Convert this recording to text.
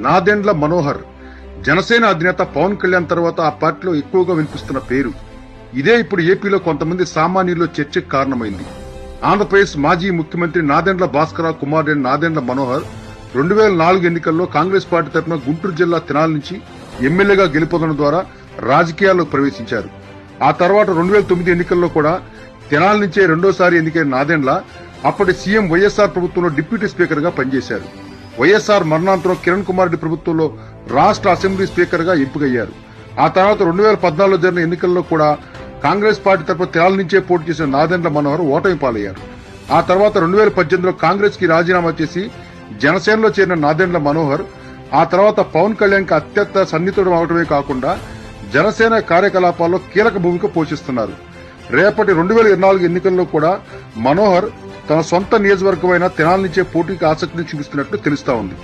నాదెండ్ల మనోహర్ జనసేన అధినేత పవన్ కళ్యాణ్ తర్వాత ఆ పార్టీలో ఎక్కువగా వినిపిస్తున్న పేరు. ఇదే ఇప్పుడు ఏపీలో కొంతమంది సామాన్యుల్లో చర్చకు కారణమైంది. ఆంధ్రప్రదేశ్ మాజీ ముఖ్యమంత్రి నాదెండ్ల భాస్కరరావు కుమారుడైన నాదెండ్ల మనోహర్ 2004 ఎన్నికల్లో కాంగ్రెస్ పార్టీ తరఫున గుంటూరు జిల్లా తెనాలి నుంచి ఎమ్మెల్యేగా గెలుపొందడం ద్వారా రాజకీయాల్లో ప్రవేశించారు. ఆ తర్వాత 2009 ఎన్నికల్లో కూడా తెనాలి నుంచే రెండోసారి ఎన్నికైన నాదెండ్ల అప్పటి సీఎం వైఎస్ఆర్ ప్రభుత్వంలో డిప్యూటీ స్పీకర్ గా పనిచేశారు. వైఎస్ఆర్ మరణాంతరం కిరణ్ కుమార్ రెడ్డి ప్రభుత్వంలో రాష్ట్ర అసెంబ్లీ స్పీకర్ గా ఎంపికయ్యారు. ఆ తర్వాత 2014లో జరిగిన ఎన్నికల్లో కూడా కాంగ్రెస్ పార్టీ తరఫున తెనాలి నుంచే పోటీ చేసిన నాదెండ్ల మనోహర్ ఓటమి పాలయ్యారు. ఆ తర్వాత 2018లో కాంగ్రెస్ కి రాజీనామా చేసి జనసేనలో చేరిన నాదెండ్ల మనోహర్ ఆ తర్వాత పవన్ కళ్యాణ్ కి అత్యంత సన్నిహితుడు అవడమే కాకుండా జనసేన కార్యకలాపాల్లో కీలక భూమిక పోషిస్తున్నారు. రేపటి 2024 ఎన్నికల్లో కూడా మనోహర్ తన సొంత నియోజకవర్గమైన తెనాలి నుంచే పోటీకి ఆసక్తిని చూపిస్తున్నట్లు తెలుస్తా ఉంది.